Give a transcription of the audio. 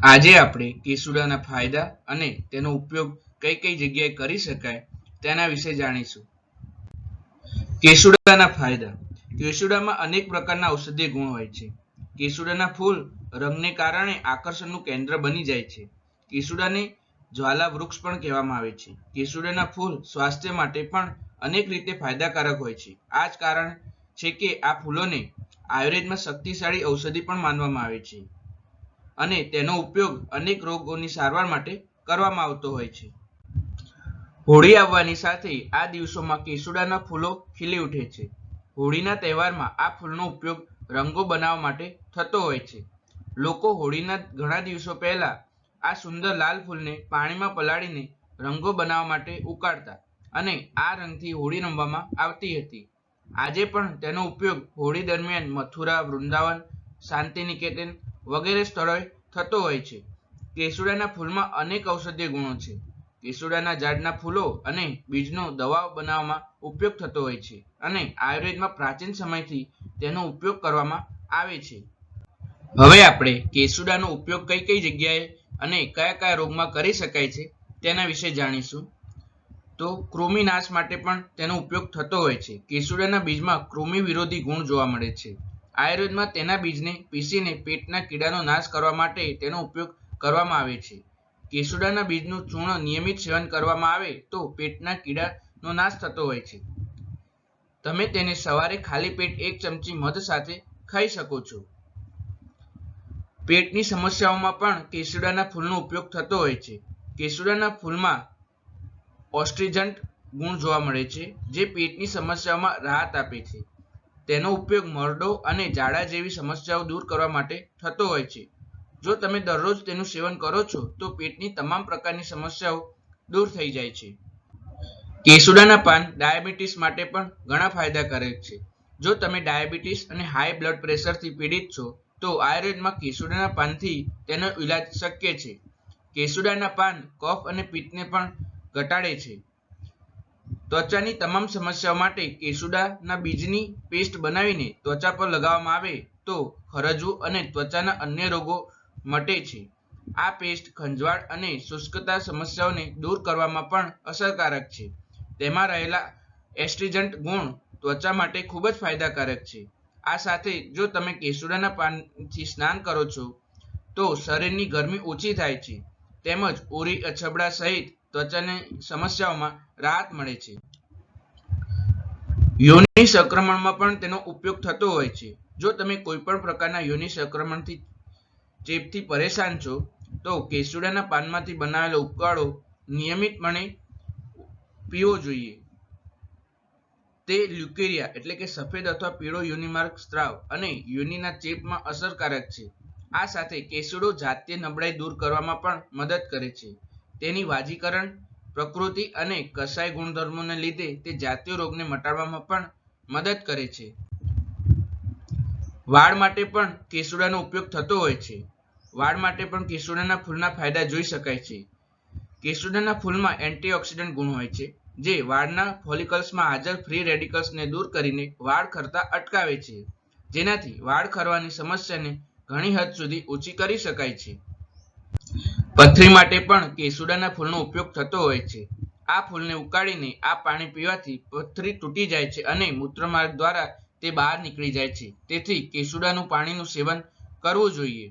આજે આપણે કેસુડાના ફાયદા અને તેનો ઉપયોગ કઈ કઈ જગ્યાએ કરી શકાય તેના વિશે જાણીશું. કેસુડાના ફાયદા. કેસુડામાં અનેક પ્રકારના ઔષધીય ગુણ હોય છે. કેસુડાના ફૂલ રંગને કારણે આકર્ષણનું કેન્દ્ર બની જાય છે. કેસુડાને જ્વાલા વૃક્ષ પણ કહેવામાં આવે છે. કેસુડાના ફૂલ સ્વાસ્થ્ય માટે પણ અનેક રીતે ફાયદાકારક હોય છે. આ જ કારણ છે કે આ ફૂલોને આયુર્વેદમાં શક્તિશાળી ઔષધિ પણ માનવામાં આવે છે અને તેનો ઉપયોગ અનેક રોગોની સારવાર માટે કરવામાં આવતો હોય છે. હોળી આવવાની સાથે આ દિવસોમાં કેસુડાના ફૂલો ખીલી ઉઠે છે. હોળીના તહેવારમાં આ ફૂલનો ઉપયોગ રંગો બનાવવા માટે થતો હોય છે. લોકો હોળીના ઘણા દિવસો પહેલા આ સુંદર લાલ ફૂલને પાણીમાં પલાળીને રંગો બનાવવા માટે ઉકાળતા અને આ રંગથી હોળી રમવામાં આવતી હતી. આજે પણ તેનો ઉપયોગ હોળી દરમિયાન મથુરા, વૃંદાવન, શાંતિનિકેતન વગેરે સ્થળોએ થતો હોય છે. કેસુડાના ફૂલમાં અનેક ઔષધીય ગુણો છે. કેસુડાના ઝાડના ફૂલો અને બીજનો દવાઓ બનાવવામાં ઉપયોગ થતો હોય છે અને આયુર્વેદમાં પ્રાચીન સમયથી તેનો ઉપયોગ કરવામાં આવે છે. હવે આપણે કેસુડાનો ઉપયોગ કઈ કઈ જગ્યાએ અને કયા કયા રોગમાં કરી શકાય છે તેના વિશે જાણીશું. તો કૃમિનાશ માટે પણ તેનો ઉપયોગ થતો હોય છે. કેસુડાના બીજમાં કૃમિ વિરોધી ગુણ જોવા મળે છે. આયુર્વેદમાં તેના બીજને પીસીને પેટના કીડાનો નાશ કરવા માટે તેનો ઉપયોગ કરવામાં આવે છે. કેસુડાના બીજનું ચૂર્ણ નિયમિત સેવન કરવામાં આવે તો પેટના કીડાનો નાશ થતો હોય છે. તમે તેને સવારે ખાલી પેટ 1 ચમચી મધ સાથે ખાઈ શકો છો. પેટની સમસ્યાઓમાં પણ કેસુડાના ફૂલનો ઉપયોગ થતો હોય છે. કેસુડાના ફૂલમાં ઓસ્ટ્રીજન્ટ ગુણ જોવા મળે છે જે પેટની સમસ્યાઓમાં રાહત આપે છે. તેનો ઉપયોગ મરડો અને ઝાડા જેવી સમસ્યાઓ દૂર કરવા માટે થતો હોય છે. જો તમે દરરોજ તેનું સેવન કરો છો તો પેટની તમામ પ્રકારની સમસ્યાઓ દૂર થઈ જાય છે. કેસુડાના પાન ડાયાબિટીસ માટે પણ ઘણા ફાયદાકારક છે. જો તમે ડાયાબિટીસ અને હાઈ બ્લડ પ્રેશરથી પીડિત છો તો આયુર્વેદમાં કેસુડાના પાનથી તેનો ઈલાજ શક્ય છે. કેસુડાના પાન કફ અને પિત્તને પણ ઘટાડે છે. ત્વચાની તમામ સમસ્યાઓ માટે કેસુડાના બીજની પેસ્ટ બનાવીને ત્વચા પર લગાવવામાં આવે તો ખરજવું અને ત્વચાના અન્ય રોગો મટે છે. આ પેસ્ટ ખંજવાળ અને શુષ્કતા સમસ્યાઓને દૂર કરવામાં પણ અસરકારક છે. તેમાં રહેલા એસ્ટ્રીજન્ટ ગુણ ત્વચા માટે ખૂબ જ ફાયદાકારક છે. આ સાથે જો તમે કેસુડાના પાનથી સ્નાન કરો છો તો શરીરની ગરમી ઓછી થાય છે તેમજ ઉરી, અછબડા સહિત ત્વચાની સમસ્યાઓમાં રાહત મળે છે. યોનિ સંક્રમણમાં પણ તેનો ઉપયોગ થતો હોય છે. જો તમે કોઈ પણ પ્રકારના યોનિ સંક્રમણથી ચેપથી પરેશાન છો તો કેસુડાના પાનમાંથી બનાવેલો ઉકાળો નિયમિતપણે પીવો જોઈએ. તે લ્યુકેરિયા એટલે કે સફેદ અથવા પીળો યોનિમાર્ગ સ્ત્રાવ અને યોનિના ચેપમાં અસરકારક છે. આ સાથે કેસુડો જાતીય નબળાઈ દૂર કરવામાં પણ મદદ કરે છે. તેની વાજીકરણ પ્રકૃતિ અને કસાય ગુણધર્મોને લીધે તે જાતીય રોગને મટાડવામાં પણ મદદ કરે છે. વાળ માટે પણ કેસુડાનો ઉપયોગ થતો હોય છે. વાળ માટે પણ કેસુડાના ફૂલના ફાયદા જોઈ શકાય છે. કેસુડાના ફૂલમાં એન્ટીઓક્સિડન્ટ ગુણ હોય છે જે વાળના ફોલિકલ્સમાં હાજર ફ્રી રેડિકલ્સને દૂર કરીને વાળ ખરતા અટકાવે છે, જેનાથી વાળ ખરવાની સમસ્યાને ઘણી હદ સુધી ઓછી કરી શકાય છે. પથરી માટે પણ કેસુડાના ફૂલનો ઉપયોગ થતો હોય છે. આ ફૂલને ઉકાળીને આ પાણી પીવાથી પથરી તૂટી જાય છે અને મૂત્રમાર્ગ દ્વારા તે બહાર નીકળી જાય છે. તેથી કેસુડાનું પાણીનું સેવન કરવું જોઈએ.